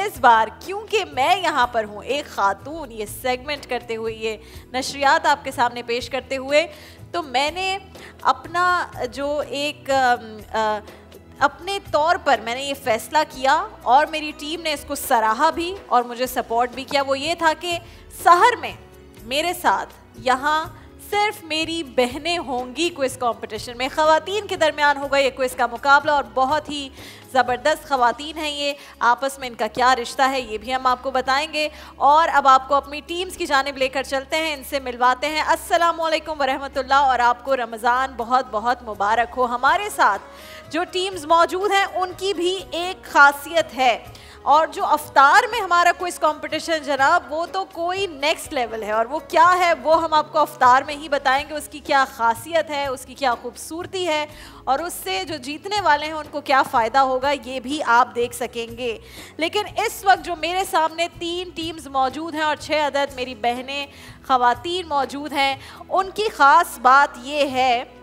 इस बार क्योंकि मैं यहाँ पर हूँ एक खातून, ये सेगमेंट करते हुए, ये नशरियात आपके सामने पेश करते हुए, तो मैंने अपना जो एक अपने तौर पर मैंने ये फैसला किया और मेरी टीम ने इसको सराहा भी और मुझे सपोर्ट भी किया। वो ये था कि सहर में मेरे साथ यहाँ सिर्फ मेरी बहनें होंगी क्विज कंपटीशन में। ख़वातीन के दरमियान होगा ये क्विज का मुकाबला और बहुत ही ज़बरदस्त ख़वातीन हैं ये, आपस में इनका क्या रिश्ता है ये भी हम आपको बताएंगे। और अब आपको अपनी टीम्स की जानिब लेकर चलते हैं, इनसे मिलवाते हैं। अस्सलामु अलैकुम वरहमतुल्लाह और आपको रमज़ान बहुत बहुत मुबारक हो। हमारे साथ जो टीम्स मौजूद हैं उनकी भी एक खासियत है और जो अफ्तार में हमारा क्विज कंपटीशन जनाब वो तो कोई नेक्स्ट लेवल है और वो क्या है वो हम आपको अफ्तार में ही बताएंगे। उसकी क्या खासियत है, उसकी क्या खूबसूरती है और उससे जो जीतने वाले हैं उनको क्या फ़ायदा होगा ये भी आप देख सकेंगे। लेकिन इस वक्त जो मेरे सामने 3 टीम्स मौजूद हैं और 6 अदद मेरी बहनें ख़वातीन मौजूद हैं, उनकी ख़ास बात ये है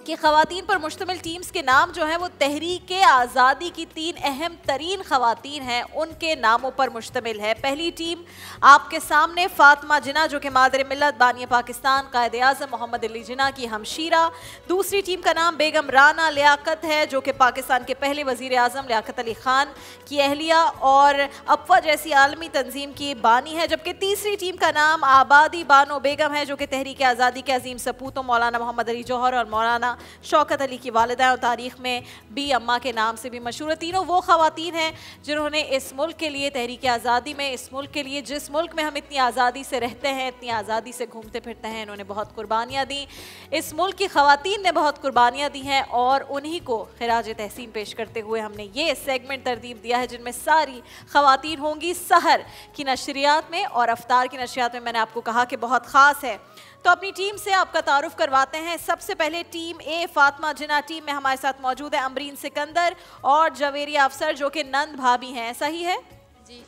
कि ख़वातीन पर मुश्तमिल टीम्स के नाम जो हैं वो तहरीक आज़ादी की 3 अहम तरीन ख़वातीन हैं उनके नामों पर मुश्तमिल है। पहली टीम आपके सामने फ़ातिमा जिन्ना जो कि मादर मिल्लत बानी पाकिस्तान कायद आज़म मोहम्मद अली जिन्ना की हमशीरा। दूसरी टीम का नाम बेगम राना लियाकत है जो कि पाकिस्तान के पहले वज़ीर आज़म लियाकत अली ख़ान की अहलिया और अफ़वा जैसी आलमी तंजीम की बानी है। जबकि तीसरी टीम का नाम आबादी बानो बेगम है जो कि तहरीक आज़ादी के अजीम सपूतों मौलाना मोहम्मद अली जौहर और मौलाना शौकत अली की वालिदा और तारीख़ में बी अम्मा के नाम से भी मशहूर। तीनों वो ख़वातीन हैं जिन्होंने इस मुल्क के लिए तहरीक आज़ादी में, इस मुल्क के लिए जिस मुल्क में हम इतनी आज़ादी से रहते हैं, इतनी आज़ादी से घूमते फिरते हैं, इन्होंने बहुत कुर्बानियाँ दी। इस मुल्क की ख़वातीन ने बहुत कुर्बानियाँ दी हैं और उन्हीं को खिराज तहसीन पेश करते हुए हमने ये सेगमेंट तरतीब दिया है जिनमें सारी ख़वातीन होंगी। सहर की नशरियात में और अफ्तार की नशरियात में मैंने आपको कहा कि बहुत ख़ास है। तो अपनी टीम से आपका तारुफ करवाते हैं। सबसे पहले टीम ए फ़ातिमा जिन्ना टीम में हमारे साथ मौजूद है अमरीन सिकंदर और जवेरिया अफसर जो कि नंद भाभी हैं, सही है जी।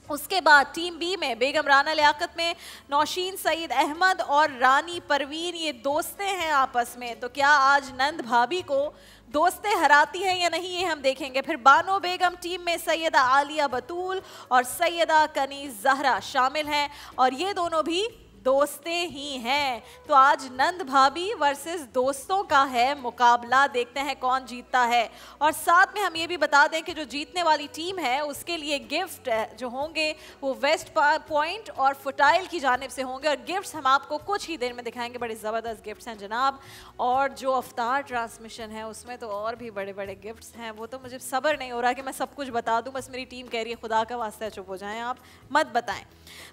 उसके बाद टीम बी में बेगम राना लियाकत में नौशीन सईद अहमद और रानी परवीन, ये दोस्तें हैं आपस में, तो क्या आज नंद भाभी को दोस्तें हराती हैं या नहीं ये हम देखेंगे। फिर बानो बेगम टीम में सैयदा आलिया बतूल और सैयदा कनीज़ ज़हरा शामिल हैं और ये दोनों भी दोस्तें ही हैं। तो आज नंद भाभी वर्सेस दोस्तों का है मुकाबला, देखते हैं कौन जीतता है। और साथ में हम ये भी बता दें कि जो जीतने वाली टीम है उसके लिए गिफ्ट जो होंगे वो वेस्ट पॉइंट और फुटाइल की जानिब से होंगे और गिफ्ट्स हम आपको कुछ ही देर में दिखाएंगे। बड़े ज़बरदस्त गिफ्ट्स हैं जनाब और जो अफ्तार ट्रांसमिशन है उसमें तो और भी बड़े बड़े गिफ्ट्स हैं। वो तो मुझे सब्र नहीं हो रहा कि मैं सब कुछ बता दूँ, बस मेरी टीम कह रही है खुदा का वास्ता चुप हो जाएं, आप मत बताएं।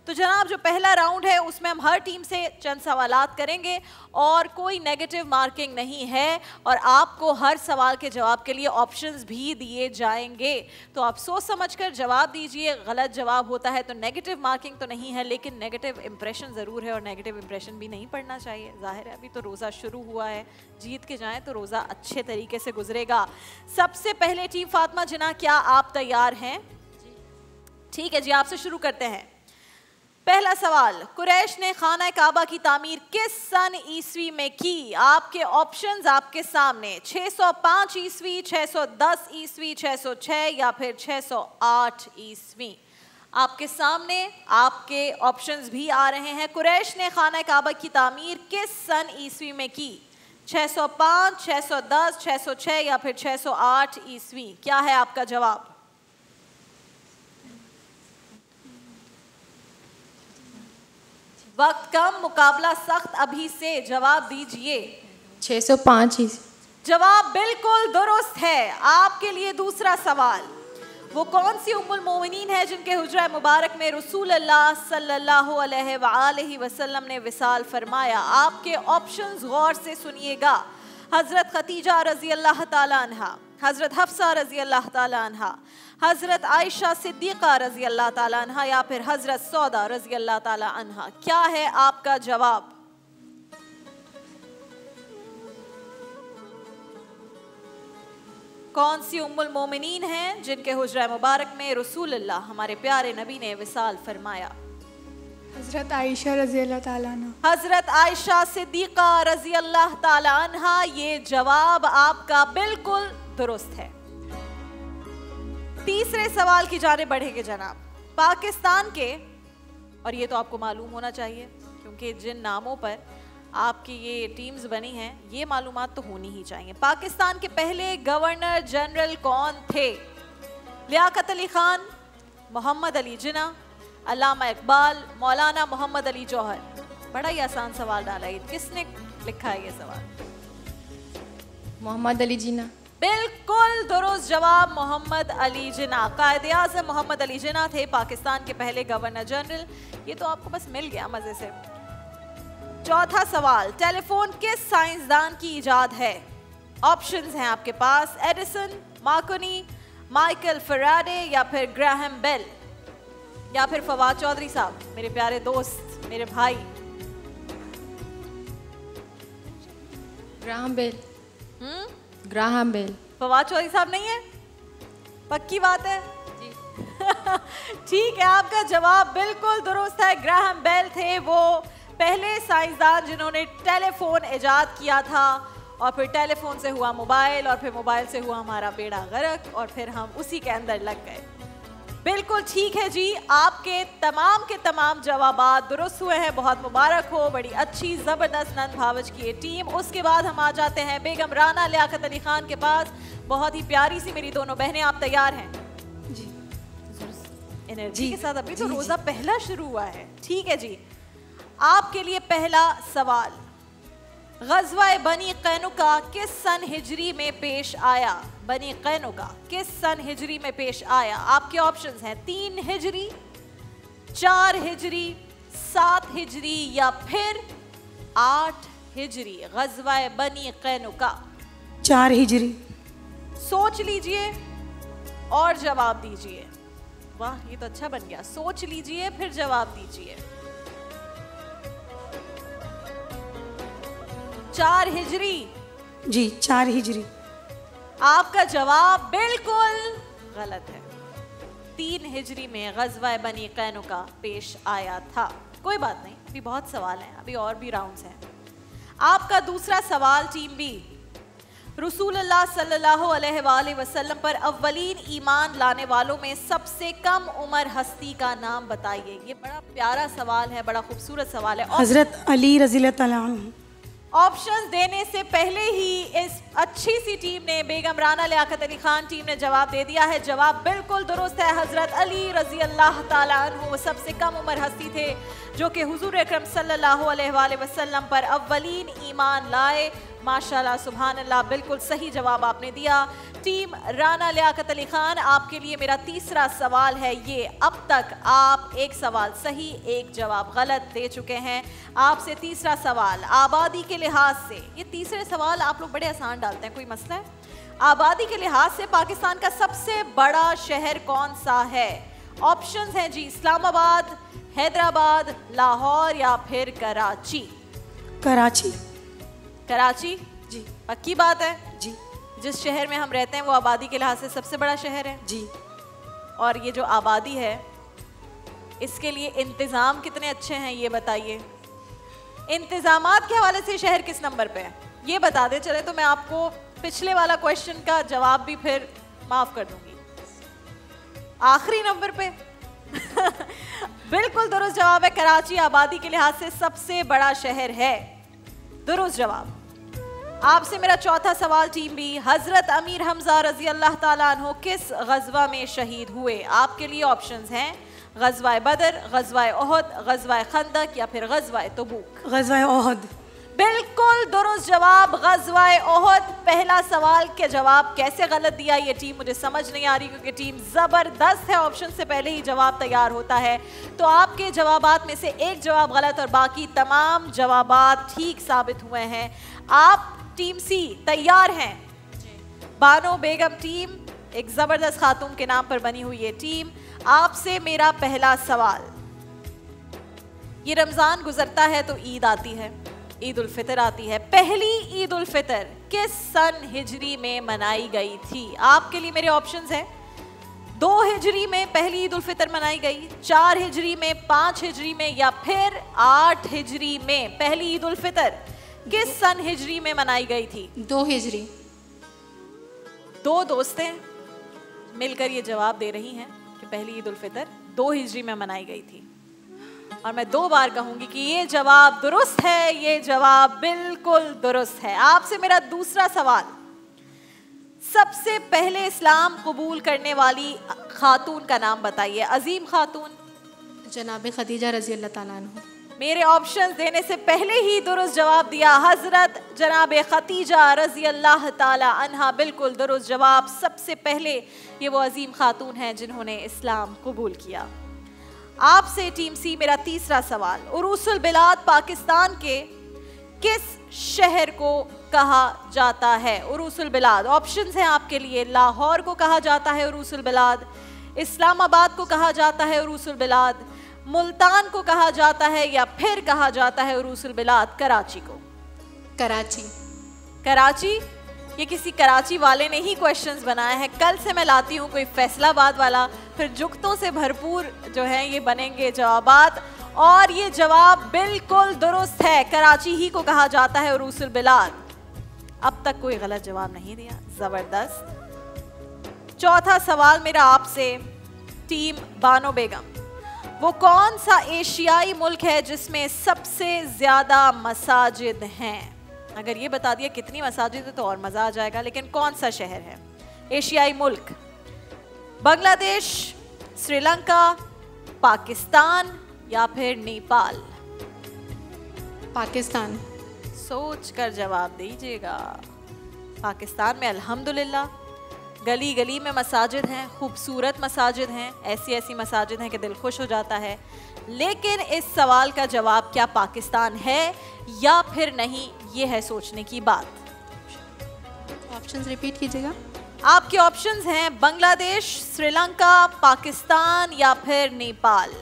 तो जनाब जो पहला राउंड है उसमें हम हर टीम से चंद सवालात करेंगे और कोई नेगेटिव मार्किंग नहीं है और आपको हर सवाल के जवाब के लिए ऑप्शंस भी दिए जाएंगे। तो आप सोच समझकर जवाब दीजिए, गलत जवाब होता है तो नेगेटिव मार्किंग तो नहीं है लेकिन नेगेटिव इंप्रेशन ज़रूर है और नेगेटिव इंप्रेशन भी नहीं पड़ना चाहिए। जाहिर है अभी तो रोज़ा शुरू हुआ है, जीत के जाएं तो रोज़ा अच्छे तरीके से गुजरेगा। सबसे पहले टीम फ़ातिमा जिन्ना, क्या आप तैयार हैं? ठीक है जी, आपसे शुरू करते हैं। पहला सवाल, कुरैश ने खाना काबा की तामीर किस सन ईस्वी में की? आपके ऑप्शंस आपके सामने, 605 ईस्वी, 610 ईस्वी, 606 या फिर 608 ईस्वी। आपके सामने आपके ऑप्शंस भी आ रहे हैं। कुरैश ने खाना काबा की तामीर किस सन ईस्वी में की? 605, 610, 606 या फिर 608 ईस्वी। क्या है आपका जवाब? वक्त कम, मुकाबला सख्त, अभी से जवाब दीजिए। 605 ईस्वी। जवाब बिल्कुल दुरुस्त है। आपके लिए दूसरा सवाल, वो कौन सी उम्मुल मोमिनीन है जिनके हुजरा मुबारक में रसूल अल्लाह सल्लल्लाहु अलैहि वसल्लम ने विसाल फरमाया? आपके ऑप्शंस गौर से सुनिएगा। हजरत खतीजा रजी अल्लाह ताला अन्हा, हजरत हफ्सा रजी अल्लाह ताला अन्हा, हजरत आयशा सिद्दीक़ा रजी अल्लाह ताला अन्हा या फिर हजरत सौदा रजी अल्लाह ताला अन्हा। क्या है आपका जवाब? कौन सी उम्मुल मोमिनीन हैं जिनके हुजरा मुबारक में रसूलुल्लाह हमारे प्यारे नबी ने विसाल फरमाया? हजरत आयशा रजी अल्लाह ताला अन्हा। हजरत आयशा सिद्दीक़ा रजी अल्लाह ताला अन्हा, ये जवाब आपका बिल्कुल दुरुस्त है। तीसरे सवाल की जाने बढ़ेंगे जनाब। पाकिस्तान के, और ये तो आपको मालूम होना चाहिए क्योंकि जिन नामों पर आपकी ये टीम्स बनी हैं ये मालूमात तो होनी ही चाहिए। पाकिस्तान के पहले गवर्नर जनरल कौन थे? लियाकत अली खान, मोहम्मद अली जिन्ना, अल्लामा इकबाल, मौलाना मोहम्मद अली जौहर। बड़ा ही आसान सवाल डाला है, किसने लिखा है ये सवाल? मोहम्मद अली जिन्ना। बिल्कुल दुरुस्त जवाब, मोहम्मद अली जिन्ना। कायदे आज़म मोहम्मद अली जिन्ना थे पाकिस्तान के पहले गवर्नर जनरल। ये तो आपको बस मिल गया मजे से। चौथा सवाल, टेलीफोन किस साइंसदान की इजाद है? ऑप्शंस हैं आपके पास, एडिसन, मार्कोनी, माइकल फैराडे या फिर ग्राहम बेल या फिर फवाद चौधरी साहब, मेरे प्यारे दोस्त, मेरे भाई। Graham Bell. Graham Bell. Fawad Chaudhry साहब नहीं है? पक्की बात है जी। ठीक है, आपका जवाब बिल्कुल दुरुस्त है, ग्राहम बेल थे वो पहले साइंसदान जिन्होंने टेलीफोन इजाद किया था। और फिर टेलीफोन से हुआ मोबाइल, और फिर मोबाइल से हुआ हमारा बेड़ा गर्क, और फिर हम उसी के अंदर लग गए। बिल्कुल ठीक है जी, आपके तमाम जवाबात दुरुस्त हुए हैं, बहुत मुबारक हो। बड़ी अच्छी ज़बरदस्त नंद भावच की ये टीम। उसके बाद हम आ जाते हैं बेगम राना लियाकत अली खान के पास। बहुत ही प्यारी सी मेरी दोनों बहनें, आप तैयार हैं? जी। एनर्जी के साथ, अभी तो रोज़ा पहला शुरू हुआ है। ठीक है जी, आपके लिए पहला सवाल, ग़ज़वा बनी कैनुका किस सन हिजरी में पेश आया? बनी कैनुका किस सन हिजरी में पेश आया? आपके ऑप्शंस हैं 3 हिजरी, 4 हिजरी, 7 हिजरी या फिर 8 हिजरी। ग़ज़वा बनी कैनुका 4 हिजरी। सोच लीजिए और जवाब दीजिए। वाह, ये तो अच्छा बन गया। सोच लीजिए फिर जवाब दीजिए। 4 हिजरी? जी, 4 हिजरी। आपका जवाब बिल्कुल गलत है। 3 हिजरी में ग़ज़वा बनी कैनुका पेश आया था। कोई बात नहीं, अभी बहुत सवाल हैं, अभी और भी राउंड्स हैं। आपका दूसरा सवाल टीम बी, रसूलुल्लाह सल्लल्लाहु अलैहि वसल्लम पर अव्वलीन ईमान लाने वालों में सबसे कम उम्र हस्ती का नाम बताइए। ये बड़ा प्यारा सवाल है, बड़ा खूबसूरत सवाल है। हज़रत अली रज़ियल्लाहु तआला अन्हु। ऑप्शंस देने से पहले ही इस अच्छी सी टीम ने, बेगम राना लियाकत अली खान टीम ने जवाब दे दिया है। जवाब बिल्कुल दुरुस्त है, हज़रत अली रज़ी अल्लाह ताला अन्हु वो सबसे कम उम्र हस्ती थे जो कि हुजूर अकरम सल्लल्लाहु अलैहि वसल्लम पर अव्वलीन ईमान लाए। माशाल्लाह, सुभान अल्लाह, बिल्कुल सही जवाब आपने दिया। टीम राना लियाकत अली खान, आपके लिए मेरा तीसरा सवाल है ये। अब तक आप एक सवाल सही, एक जवाब गलत दे चुके हैं। आपसे तीसरा सवाल, आबादी के लिहाज से, ये तीसरे सवाल आप लोग बड़े आसान डालते हैं, कोई मसला है? आबादी के लिहाज से पाकिस्तान का सबसे बड़ा शहर कौन सा है? ऑप्शंस हैं जी, इस्लामाबाद, हैदराबाद, लाहौर या फिर कराची। कराची। कराची जी। पक्की बात है जी। जिस शहर में हम रहते हैं वो आबादी के लिहाज से सबसे बड़ा शहर है जी। और ये जो आबादी है इसके लिए इंतज़ाम कितने अच्छे हैं ये बताइए। इंतज़ामात के हवाले से शहर किस नंबर पे है ये बता दे चले तो मैं आपको पिछले वाला क्वेश्चन का जवाब भी फिर माफ़ कर दूंगी। आखिरी नंबर पे बिल्कुल दुरुस्त जवाब है, कराची आबादी के लिहाज से सबसे बड़ा शहर है। दुरुस्त जवाब। आपसे मेरा चौथा सवाल टीम बी, हजरत अमीर हमजा रजी अल्लाह ताला अन्हु किस गज़वा में शहीद हुए? आपके लिए ऑप्शंस हैं, गज़वा बदर, गज़वा ओहद, गज़वा खंदक या फिर गज़वा तबूक। गज़वा ओहद। बिल्कुल दुरुस्त जवाब, गज़वा ओहद। पहला सवाल के जवाब कैसे गलत दिया ये टीम मुझे समझ नहीं आ रही क्योंकि टीम ज़बरदस्त है, ऑप्शन से पहले ही जवाब तैयार होता है। तो आपके जवाबात में से एक जवाब गलत और बाकी तमाम जवाबात ठीक साबित हुए हैं। आप टीम सी तैयार हैं? बानो बेगम टीम, एक ज़बरदस्त खातून के नाम पर बनी हुई ये टीम। आपसे मेरा पहला सवाल, ये रमज़ान गुजरता है तो ईद आती है, ईद उल फितर आती है। पहली ईद उल फितर किस सन हिजरी में मनाई गई थी? आपके लिए मेरे ऑप्शंस हैं, 2 हिजरी में पहली ईद उल फितर मनाई गई, 4 हिजरी में, 5 हिजरी में या फिर 8 हिजरी में। पहली ईद उल फितर किस सन हिजरी में मनाई गई थी? 2 हिजरी। 2 दोस्त हैं, मिलकर ये जवाब दे रही हैं कि पहली ईद उल फितर 2 हिजरी में मनाई गई थी। और मैं 2 बार कहूंगी कि ये जवाब दुरुस्त है, ये जवाब बिल्कुल दुरुस्त है। आपसे मेरा दूसरा सवाल, सबसे पहले इस्लाम कबूल करने वाली खातून का नाम बताइए। अजीम खातून, जनाब खदीजा रज़ी अल्लाह ताला अन्हा। मेरे ऑप्शन देने से पहले ही दुरुस्त जवाब दिया, हजरत जनाब खदीजा रज़ी अल्लाह ताला अन्हा, बिल्कुल दुरुस्त जवाब। सबसे पहले ये वो अजीम खातून हैं जिन्होंने इस्लाम कबूल किया। आपसे टीम सी मेरा तीसरा सवाल, उरूसुल बिलाद पाकिस्तान के किस शहर को कहा जाता है? उरूसुल बिलाद, ऑप्शंस हैं आपके लिए। लाहौर को कहा जाता है उरूसुल बिलाद, इस्लामाबाद को कहा जाता है उरूसुल बिलाद, मुल्तान को कहा जाता है, या फिर कहा जाता है उरूसुल बिलाद कराची को? कराची। कराची? ये किसी कराची वाले ने ही क्वेश्चंस बनाए हैं। कल से मैं लाती हूँ कोई फैसलाबाद वाला, फिर जुगतों से भरपूर जो है ये बनेंगे जवाबात। और ये जवाब बिल्कुल दुरुस्त है, कराची ही को कहा जाता है उरूसुल बिलाद। अब तक कोई गलत जवाब नहीं दिया, जबरदस्त। चौथा सवाल मेरा आपसे टीम बानो बेगम, वो कौन सा एशियाई मुल्क है जिसमें सबसे ज्यादा मसाजिद हैं? अगर ये बता दिया कितनी मसाजिद है तो और मजा आ जाएगा, लेकिन कौन सा शहर है? एशियाई मुल्क, बांग्लादेश, श्रीलंका, पाकिस्तान या फिर नेपाल? पाकिस्तान। सोच कर जवाब दीजिएगा। पाकिस्तान में अल्हम्दुलिल्लाह गली गली में मसाजिद हैं, खूबसूरत मसाजिद हैं, ऐसी ऐसी मसाजिद हैं कि दिल खुश हो जाता है। लेकिन इस सवाल का जवाब क्या पाकिस्तान है या फिर नहीं, ये है सोचने की बात। ऑप्शंस रिपीट कीजिएगा। आपके ऑप्शंस हैं बांग्लादेश, श्रीलंका, पाकिस्तान या फिर नेपाल।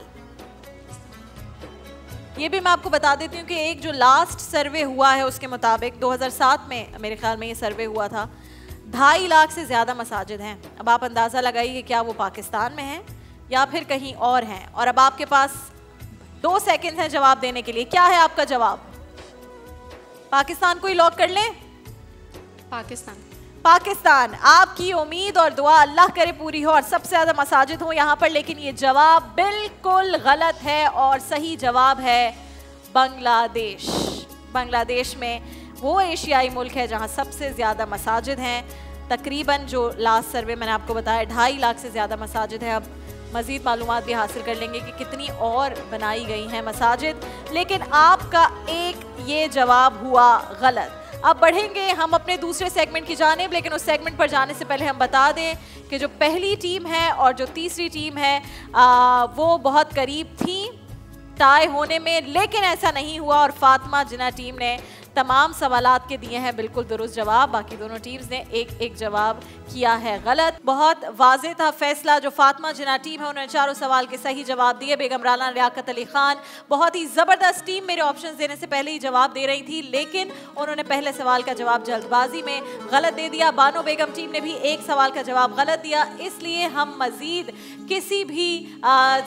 ये भी मैं आपको बता देती हूँ कि एक जो लास्ट सर्वे हुआ है उसके मुताबिक 2007 में मेरे ख्याल में ये सर्वे हुआ था, 2.5 लाख से ज़्यादा मसाजिद हैं। अब आप अंदाज़ा लगाइए क्या वो पाकिस्तान में हैं या फिर कहीं और हैं। और अब आपके पास 2 सेकंड हैं जवाब देने के लिए। क्या है आपका जवाब? पाकिस्तान को ही लॉक कर लें? पाकिस्तान। पाकिस्तान। आपकी उम्मीद और दुआ अल्लाह करे पूरी हो और सबसे ज़्यादा मसाजिद हो यहाँ पर, लेकिन ये जवाब बिल्कुल गलत है और सही जवाब है बांग्लादेश। बांग्लादेश में वो एशियाई मुल्क है जहाँ सबसे ज़्यादा मसाजिद हैं। तकरीबन जो लास्ट सर्वे मैंने आपको बताया 2.5 लाख से ज़्यादा मसाजिद है। अब मज़ीद मालूमात भी हासिल कर लेंगे कि कितनी और बनाई गई हैं मसाजिद, लेकिन आपका एक ये जवाब हुआ गलत। अब बढ़ेंगे हम अपने दूसरे सेगमेंट की जानिब, लेकिन उस सेगमेंट पर जाने से पहले हम बता दें कि जो पहली टीम है और जो तीसरी टीम है वो बहुत करीब थी टाई होने में, लेकिन ऐसा नहीं हुआ और फातिमा जिन्ना टीम ने तमाम सवालात के दिए हैं बिल्कुल दुरुस्त जवाब। बाकी दोनों टीम्स ने एक एक जवाब किया है गलत। बहुत वाज़ेह था फैसला। जो फातिमा जिन्ना टीम है उन्होंने 4 सवाल के सही जवाब दिए। बेगम राना लियाकत अली खान बहुत ही ज़बरदस्त टीम, मेरे ऑप्शंस देने से पहले ही जवाब दे रही थी, लेकिन उन्होंने पहले सवाल का जवाब जल्दबाजी में गलत दे दिया। बानो बेगम टीम ने भी एक सवाल का जवाब गलत दिया। इसलिए हम मज़ीद किसी भी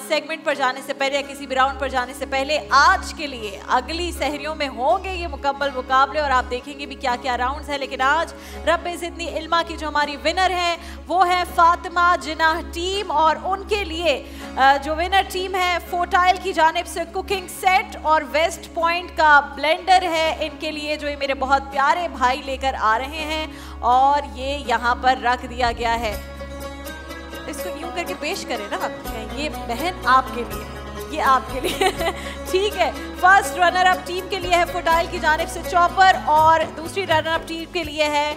सेगमेंट पर जाने से पहले या किसी भी राउंड पर जाने से पहले आज के लिए अगली सहरियों में होंगे ये मुकम्मल मुकाबले और आप देखेंगे भी क्या क्या राउंड्स है। लेकिन आज रब्बे ज़िदनी इल्मा की जो हमारी विनर है वो है फातिमा जिन्ना टीम, और उनके लिए जो विनर टीम है फोटाइल की जानिब से कुकिंग सेट और वेस्ट पॉइंट का ब्लेंडर है इनके लिए, जो ये मेरे बहुत प्यारे भाई लेकर आ रहे हैं और ये यहाँ पर रख दिया गया है। इसको यूं करके पेश करें ना, ये बहन आपके लिए है, ये आपके लिए ठीक है। फर्स्ट रनर अप टीम के लिए है फोटाइल की जानिब से चॉपर और दूसरी रनर अप टीम के लिए है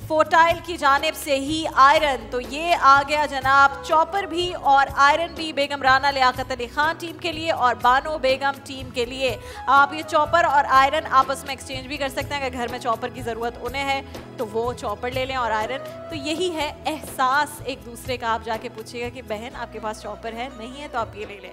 फोटाइल की जानिब से ही आयरन। तो ये आ गया जनाब चॉपर भी और आयरन भी बेगम राना लियाकत अली खान टीम के लिए और बानो बेगम टीम के लिए। आप ये चॉपर और आयरन आपस में एक्सचेंज भी कर सकते हैं। अगर घर में चॉपर की ज़रूरत उन्हें है तो वो चॉपर ले लें और आयरन। तो यही है एहसास एक दूसरे का। आप जाके पूछिएगा कि बहन आपके पास चॉपर है, नहीं है तो आप ये ले लें।